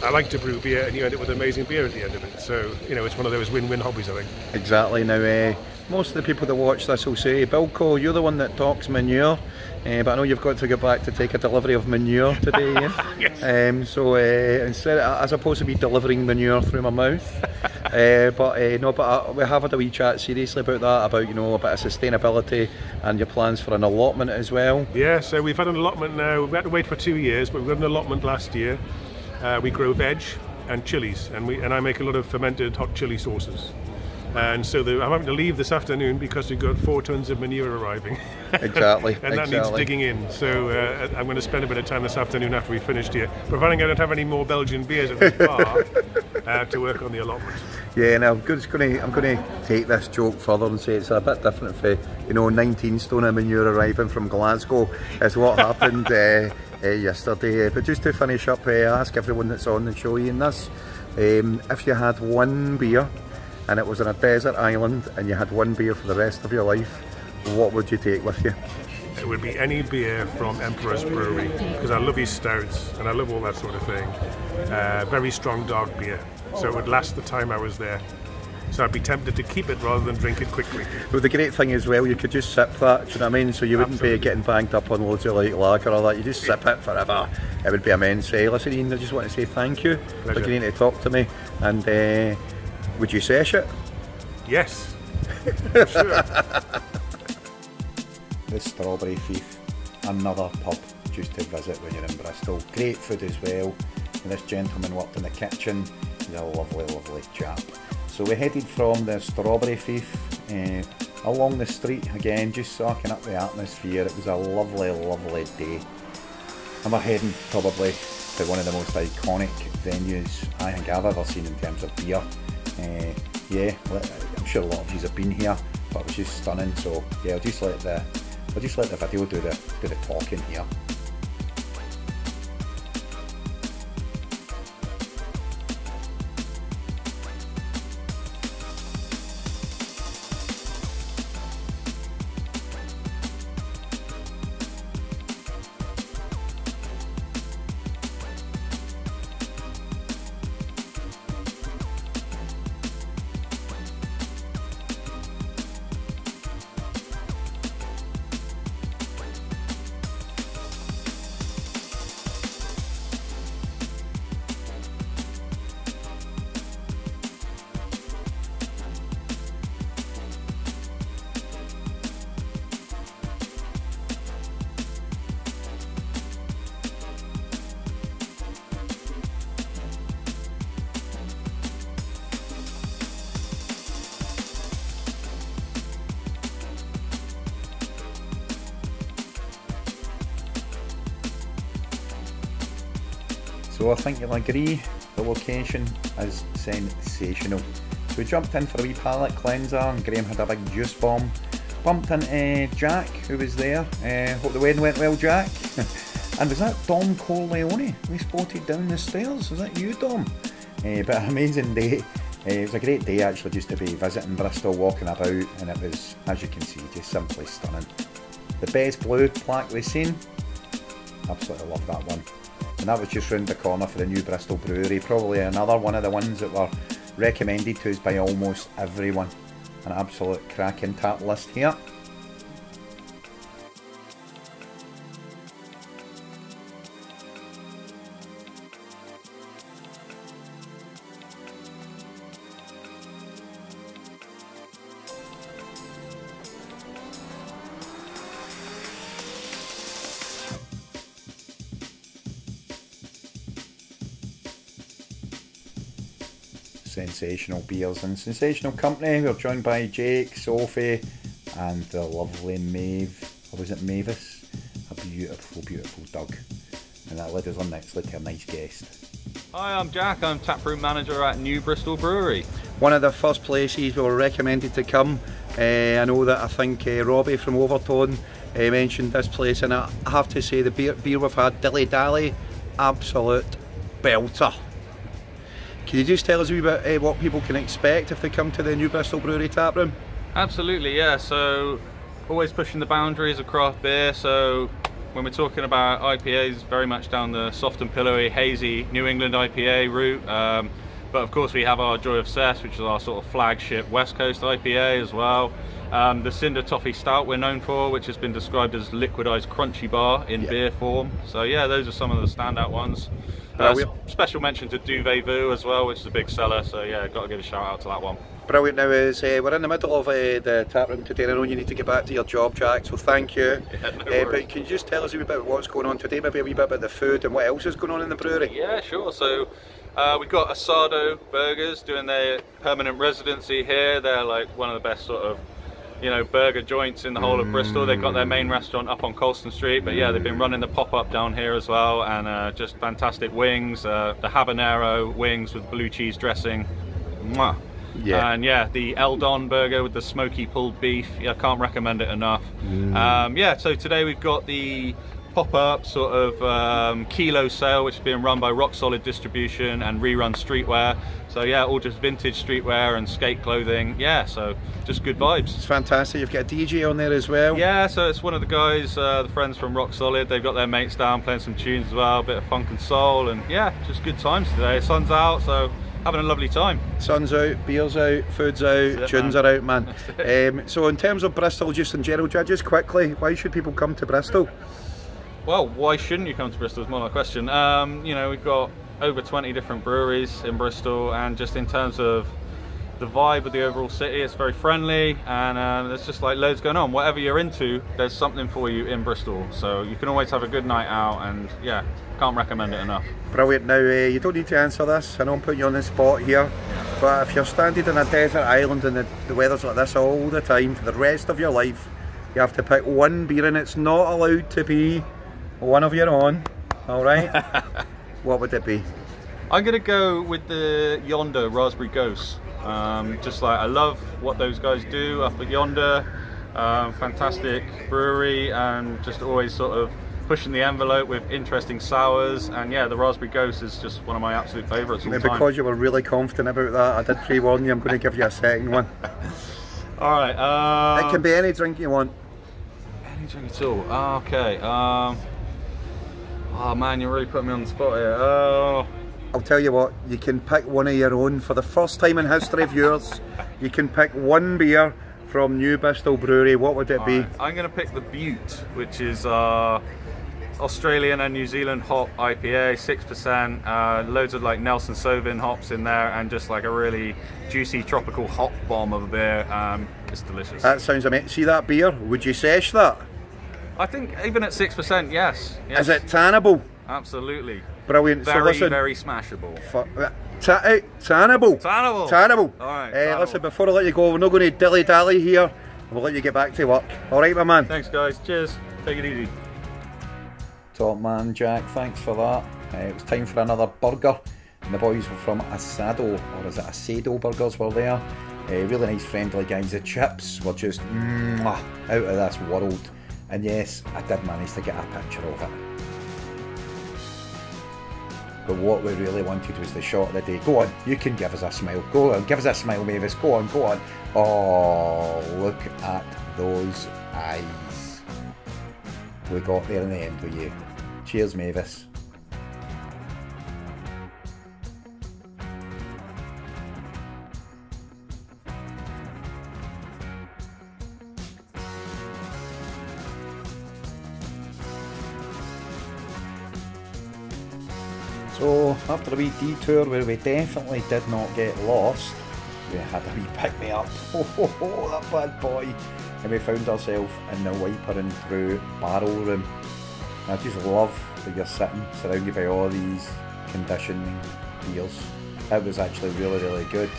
I like to brew beer, and you end up with amazing beer at the end of it. So it's one of those win-win hobbies, I think. Exactly. Now, most of the people that watch this will say, Bilko, you're the one that talks manure, but I know you've got to go back to take a delivery of manure today. Yes. So instead, as opposed to be delivering manure through my mouth, but we have had a wee chat seriously about that, about a bit of sustainability and your plans for an allotment as well. Yeah, so we've had an allotment now. We had to wait for 2 years, but we got an allotment last year. We grow veg and chilies, and I make a lot of fermented hot chili sauces. And so I'm having to leave this afternoon because we've got 4 tons of manure arriving. Exactly. And that needs digging in. So I'm going to spend a bit of time this afternoon after we've finished here, providing I don't have any more Belgian beers at this bar, to work on the allotment. Yeah, and I'm going to take this joke further and say it's a bit different for 19 stone of manure arriving from Glasgow is what happened yesterday. But just to finish up, I ask everyone that's on the show in this, if you had one beer and it was on a desert island and you had one beer for the rest of your life, what would you take with you? It would be any beer from Marlboros Brewery, because I love his stouts and I love all that sort of thing. Very strong dark beer, so it would last the time I was there. So I'd be tempted to keep it rather than drink it quickly. Well, the great thing as well, you could just sip that, do you know what I mean? So you wouldn't be getting banged up on loads of lager or that, you just sip it forever. It would be immense. Listen Ian, I just want to say thank you for agreeing to talk to me, and would you sesh it? Yes, for sure. The Strawberry Thief, another pub just to visit when you're in Bristol. Great food as well. And this gentleman worked in the kitchen. He's a lovely, lovely chap. So we headed from the Strawberry Thief along the street again, just soaking up the atmosphere. It was a lovely, lovely day. And we're heading probably to one of the most iconic venues I think I've ever seen in terms of beer. Yeah, I'm sure a lot of you have been here, but it was just stunning. So yeah, I'll just let the video do the talking here. So I think you'll agree, the location is sensational. So we jumped in for a wee palate cleanser and Graham had a big juice bomb. Bumped into Jack, who was there. Hope the wedding went well, Jack. And was that Dom Corleone we spotted down the stairs? Was that you, Dom? But an amazing day. It was a great day actually, just to be visiting Bristol, walking about, and it was, as you can see, just simply stunning. The best blue plaque we've seen. Absolutely love that one. And that was just round the corner for the new Bristol Brewery, probably another one of the ones that were recommended to us by almost everyone. An absolute cracking tap list here. Sensational beers and sensational company. We're joined by Jake, Sophie and the lovely Maeve, or was it Mavis? A beautiful, beautiful Doug. And that led us on nicely to a nice guest. Hi, I'm Jack, I'm taproom manager at New Bristol Brewery. One of the first places we were recommended to come. I know that I think Robbie from Overtone mentioned this place, and I have to say the beer we've had, Dilly Dally, absolute belter. Can you just tell us a wee bit what people can expect if they come to the New Bristol Brewery taproom? Absolutely, yeah, so always pushing the boundaries of craft beer. So when we're talking about IPAs, very much down the soft and pillowy, hazy New England IPA route. But of course we have our Joy of Cess, which is our sort of flagship West Coast IPA as well. The Cinder Toffee Stout we're known for, which has been described as liquidized crunchy bar in beer form. So yeah, those are some of the standout ones. Special mention to Duvet Vu as well, which is a big seller, so yeah, got to give a shout out to that one. Brilliant. Now is we're in the middle of the taproom today. I know you need to get back to your job, Jack, so thank you. Yeah, no worries. But can you just tell us a wee bit about what's going on today, maybe a wee bit about the food and what else is going on in the brewery? Yeah, sure. So we've got Asado Burgers doing their permanent residency here. They're like one of the best sort of, you know, burger joints in the whole of Bristol. They've got their main restaurant up on Colston Street, but yeah, they've been running the pop-up down here as well, and just fantastic wings, the habanero wings with blue cheese dressing. Mwah. Yeah. And yeah, the El Don burger with the smoky pulled beef. Yeah, I can't recommend it enough. Yeah, so today we've got the pop-up sort of kilo sale, which is being run by Rock Solid Distribution and Rerun Streetwear. So yeah, all just vintage streetwear and skate clothing. Yeah, so just good vibes. It's fantastic. You've got a DJ on there as well. Yeah, so it's one of the guys, the friends from Rock Solid. They've got their mates down playing some tunes as well, a bit of funk and soul, and yeah, just good times today. Sun's out, so having a lovely time. Sun's out, beer's out, food's out, tunes are out, man. So in terms of Bristol just in general, just quickly, why should people come to Bristol? Well, why shouldn't you come to Bristol is more like a question. You know, we've got over 20 different breweries in Bristol, and just in terms of the vibe of the overall city, it's very friendly, and there's just like loads going on. Whatever you're into, there's something for you in Bristol, so you can always have a good night out, and yeah, can't recommend it enough. Brilliant. Now you don't need to answer this, I know I'm putting you on the spot here, but if you're stranded on a desert island and the weather's like this all the time for the rest of your life, you have to pick one beer, and it's not allowed to be one of your own, alright? What would it be? I'm going to go with the Yonder Raspberry Ghost. Just like I love what those guys do up at yonder. Fantastic brewery, and just always sort of pushing the envelope with interesting sours. And yeah, the Raspberry Ghost is just one of my absolute favourites all the time. Because you were really confident about that, I did pre-warn you, I'm going to give you a second one. Alright, it can be any drink you want. any drink at all? Okay, oh man, you're really putting me on the spot here. I'll tell you what, you can pick one of your own. For the first time in history of yours, you can pick one beer from New Bristol Brewery. What would it be? I'm going to pick the Butte, which is Australian and New Zealand hop IPA, 6%, loads of like Nelson Sauvin hops in there, and just like a really juicy tropical hop bomb of a beer. It's delicious. That sounds amazing. See that beer? Would you sesh that? I think even at 6%, yes. Is it tannable? Absolutely. Brilliant. Very, so listen, very smashable. Tannable. Tannable. Tannable. Alright. Listen, before I let you go, we're not going to dilly-dally here. We'll let you get back to work. Alright, my man. Thanks, guys. Cheers. Take it easy. Top man, Jack. Thanks for that. It was time for another burger. And the boys were from Asado, or is it Asado Burgers were there. Really nice, friendly guys. The chips were just out of this world. And yes, I did manage to get a picture of it. But what we really wanted was the shot of the day. Go on, you can give us a smile. Go on, give us a smile, Mavis. Go on, go on. Oh, look at those eyes. We got there in the end with you. Cheers, Mavis. So after a wee detour where we definitely did not get lost, we had a wee pick-me-up. Oh, that bad boy. And we found ourselves in the Wiper and Brew barrel room. I just love that you're sitting surrounded by all these conditioning beers. It was actually really, really good.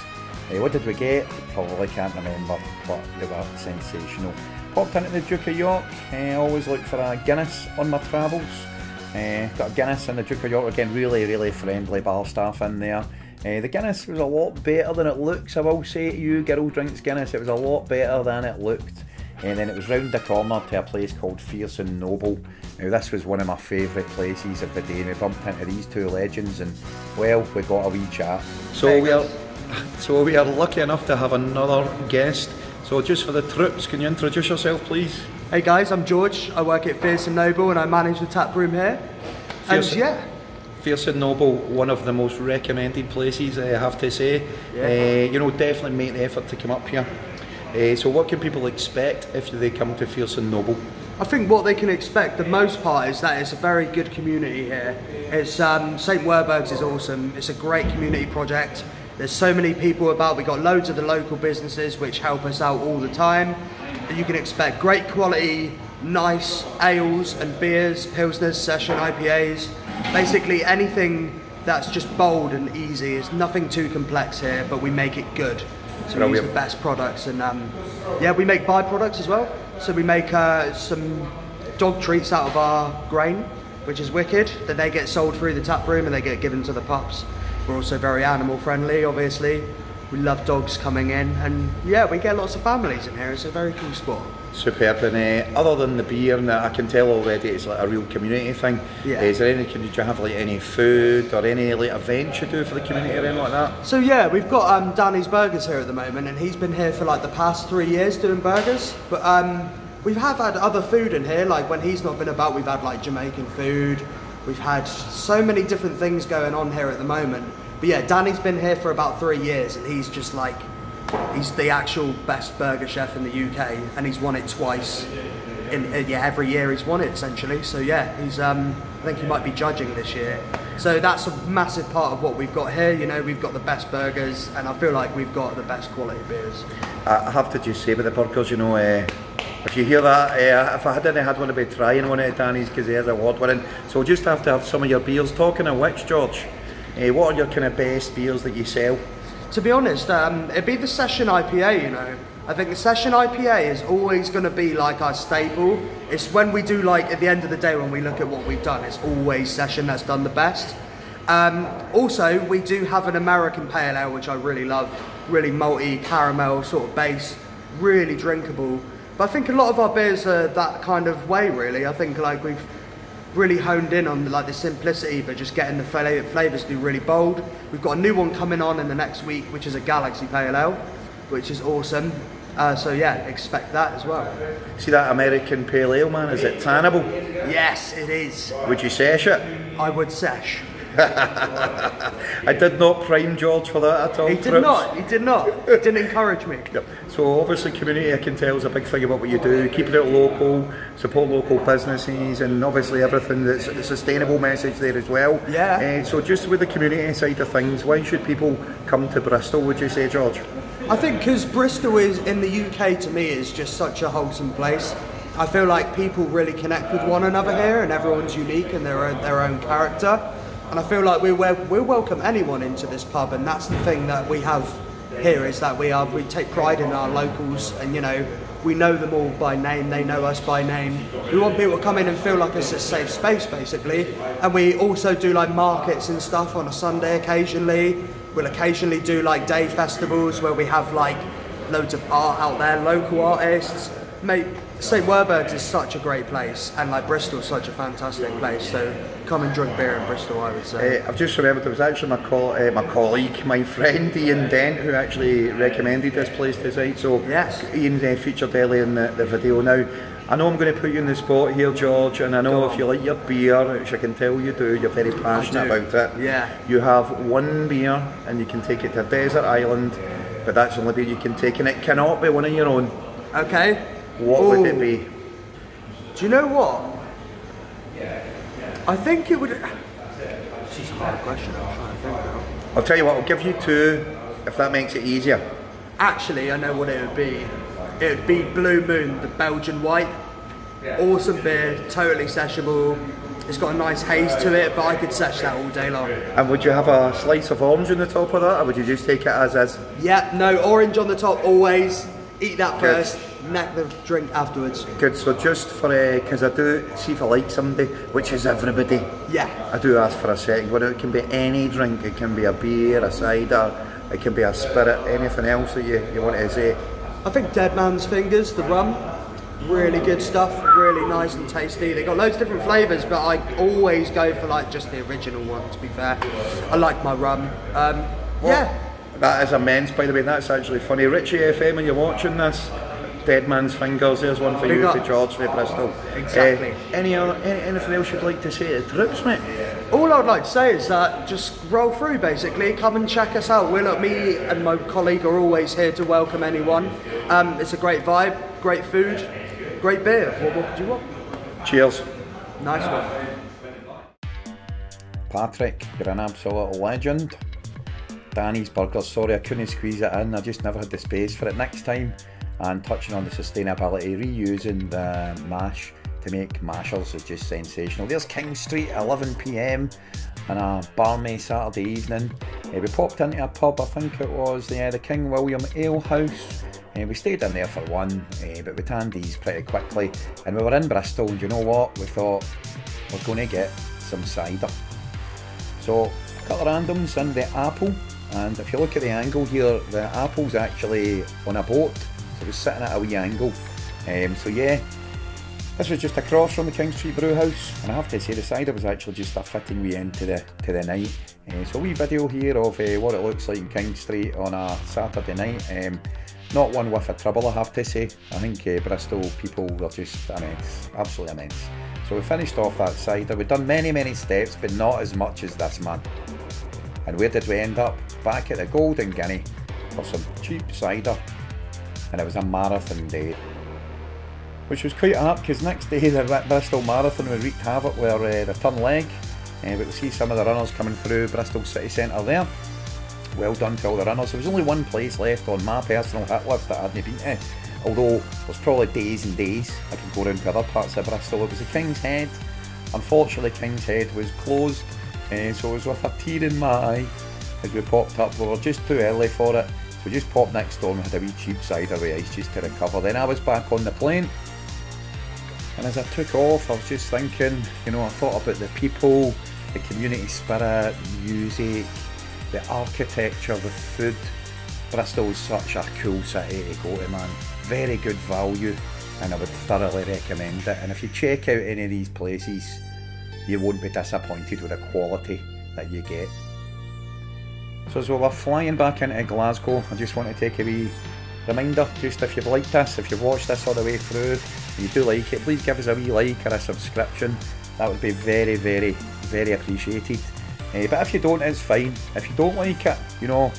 What did we get? Probably can't remember, but they were sensational. Popped into the Duke of York. Always look for a Guinness on my travels. Got a Guinness in the Duke of York again, really, really friendly bar staff in there. The Guinness was a lot better than it looks, I will say to you, girl drinks Guinness, it was a lot better than it looked. And then it was round the corner to a place called Fierce and Noble. Now this was one of my favourite places of the day, and we bumped into these two legends and, well, we got a wee chat. So we are lucky enough to have another guest. So just for the troops, can you introduce yourself please? Hey guys, I'm George. I work at Fierce and Noble and I manage the tap room here. Fierce and Noble, one of the most recommended places, I have to say. Yeah. You know, definitely make the effort to come up here. So what can people expect if they come to Fierce and Noble? I think what they can expect, the most part, is that it's a very good community here. It's St. Werburgh's is awesome. It's a great community project. There's so many people about. We've got loads of the local businesses which help us out all the time. And you can expect great quality, nice ales and beers, pilsners, session IPAs. Basically anything that's just bold and easy. It's nothing too complex here, but we make it good. So we use the best products, and yeah, we make byproducts as well. So we make some dog treats out of our grain, which is wicked. Then they get sold through the tap room and they get given to the pups. We're also very animal friendly, obviously. We love dogs coming in, and yeah, we get lots of families in here. It's a very cool spot. Superb. And other than the beer, and I can tell already it's like a real community thing. Yeah. Is there any? Did you have like any food or any like events you do for the community or anything like that? So yeah, we've got Danny's Burgers here at the moment, and he's been here for like the past 3 years doing burgers. But we have had other food in here. Like when he's not been about, we've had like Jamaican food. We've had so many different things going on here at the moment. But yeah, Danny's been here for about 3 years, and he's just like, he's the actual best burger chef in the UK, and he's won it twice. Every year he's won it essentially. So yeah, he's I think he might be judging this year. So that's a massive part of what we've got here. You know, we've got the best burgers, and I feel like we've got the best quality beers. I have to just say about the burgers, you know, if you hear that, if I hadn't had one, I'd be trying one at Danny's because he is award winning. So we'll just have to have some of your beers. Talking of which, George, what are your kind of best beers that you sell? To be honest, it'd be the Session IPA, you know. I think the Session IPA is always going to be like our staple. It's when we do, like, at the end of the day when we look at what we've done, it's always Session that's done the best. Also, we do have an American pale ale, which I really love. Really malty, caramel sort of base, really drinkable. But I think a lot of our beers are that kind of way, really. I think like we've really honed in on like the simplicity, but just getting the flavours to be really bold. We've got a new one coming on in the next week, which is a Galaxy Pale Ale, which is awesome. So yeah, expect that as well. See that American Pale Ale, man, is it tannable? Yes, it is. Would you sesh it? I would sesh. I did not prime George for that at all. He did not, he did not. He didn't encourage me. Yep. So obviously community, I can tell, is a big thing about what you do. Keeping it local, support local businesses, and obviously everything that's a sustainable message there as well. Yeah. So just with the community side of things, why should people come to Bristol, would you say, George? I think because Bristol is, in the UK, to me, is just such a wholesome place. I feel like people really connect with one another here, and everyone's unique in their own character. And I feel like we welcome anyone into this pub, and that's the thing that we have here, is that we take pride in our locals, and you know, we know them all by name, they know us by name. We want people to come in and feel like it's a safe space, basically. And we also do like markets and stuff on a Sunday occasionally. We'll occasionally do like day festivals where we have like loads of art out there, local artists. Mate, St Werburgh's is such a great place, and like Bristol's such a fantastic place, so come and drink beer in Bristol, I would say. I've just remembered, it was actually my colleague, my friend Ian Dent, who actually recommended this place to site. So yes, Ian featured earlier in the video. Now, I know I'm going to put you in the spot here, George, and I know if you like your beer, which I can tell you do, you're very passionate about it. Yeah. You have one beer, and you can take it to a desert island, but that's the only beer you can take, and it cannot be one of your own. Okay. What would it be? Do you know what? I think it would... This is a hard question, I'm trying to think now. I'll tell you what, I'll give you two, if that makes it easier. Actually, I know what it would be. It would be Blue Moon, the Belgian white. Awesome beer, totally sessionable. It's got a nice haze to it, but I could sesh that all day long. And would you have a slice of orange on the top of that, or would you just take it as is? Yeah, no, orange on the top always. Eat that first, neck the drink afterwards. Good, so just for, because I do see if I like somebody, which is everybody. Yeah. I do ask for a second one. It can be any drink, it can be a beer, a cider, it can be a spirit, anything else that you want to say. I think Dead Man's Fingers, the rum, really good stuff, really nice and tasty. They got loads of different flavours, but I always go for like just the original one, to be fair. I like my rum. Yeah. That is immense, by the way. That's actually funny. Richie FM, when you're watching this, Dead Man's Fingers, there's one for you, for George, for Bristol. Exactly. Anything else you'd like to say to Trips, mate? All I would like to say is that just roll through, basically. Come and check us out. Me and my colleague are always here to welcome anyone. It's a great vibe, great food, great beer. What more could you want? Cheers. Nice one. Patrick, you're an absolute legend. Danny's Burgers, sorry I couldn't squeeze it in, I just never had the space for it. Next time, and touching on the sustainability, reusing the mash to make mashers is just sensational. There's King Street at 11 PM on a balmy Saturday evening. We popped into a pub, I think it was the King William Ale House. We stayed in there for one, but we tanned these pretty quickly. And we were in Bristol, and you know what? We thought, we're going to get some cider. So, a couple of randoms in the Apple. And if you look at the angle here, the apple's actually on a boat, so it was sitting at a wee angle. So yeah, this was just across from the King Street Brew House, and I have to say the cider was actually just a fitting wee end to the night. So a wee video here of what it looks like in King Street on a Saturday night. Not one with a trouble, I have to say. I think Bristol people were just immense, absolutely immense. So we finished off that cider. We've done many steps, but not as much as this man. And where did we end up? Back at the Golden Guinea for some cheap cider, and it was a marathon day, which was quite apt because next day the Bristol Marathon we wreaked havoc with our return leg. But we see some of the runners coming through Bristol city centre there. Well done to all the runners. There was only one place left on my personal hit list that I hadn't been to, although there's probably days and days I could go around to other parts of Bristol. It was the King's Head. Unfortunately, King's Head was closed. So it was with a tear in my eye as we popped up. We were just too early for it, so we just popped next door and had a wee cheap cider with ice just to recover. Then I was back on the plane, and as I took off I was just thinking, you know, I thought about the people the community spirit, the music, the architecture, the food. Bristol is such a cool city to go to, man. Very good value, and I would thoroughly recommend it. And if you check out any of these places, you won't be disappointed with the quality that you get. So as we were flying back into Glasgow, I just want to take a wee reminder, just if you've liked this, if you've watched this all the way through, and you do like it, please give us a wee like or a subscription. That would be very, very, very appreciated. But if you don't, it's fine. If you don't like it, you know,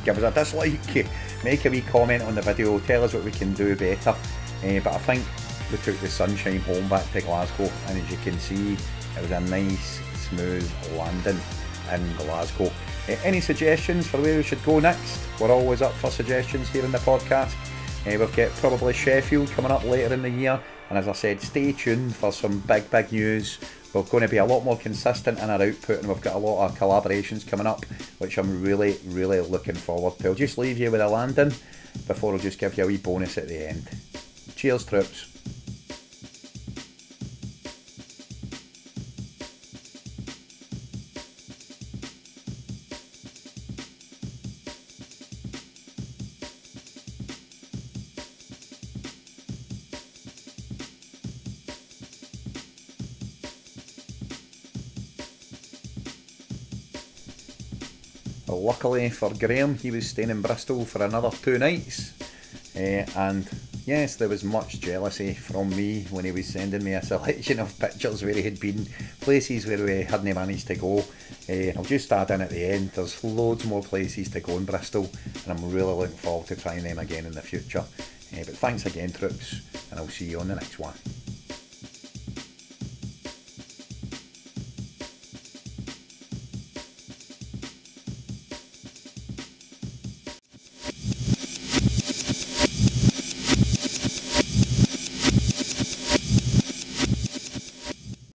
give us a dislike, make a wee comment on the video, tell us what we can do better. But I think we took the sunshine home back to Glasgow, and as you can see, it was a nice, smooth landing in Glasgow. Any suggestions for where we should go next? We're always up for suggestions here in the podcast. We've got probably Sheffield coming up later in the year, and as I said, stay tuned for some big news. We're going to be a lot more consistent in our output, and we've got a lot of collaborations coming up, which I'm really looking forward to. I'll just leave you with a landing before I'll just give you a wee bonus at the end. Cheers, troops. Luckily for Graham, he was staying in Bristol for another 2 nights, and yes, there was much jealousy from me when he was sending me a selection of pictures where he had been, places where we hadn't managed to go. I'll just add in at the end, there's loads more places to go in Bristol, and I'm really looking forward to trying them again in the future. But thanks again, troops, and I'll see you on the next one.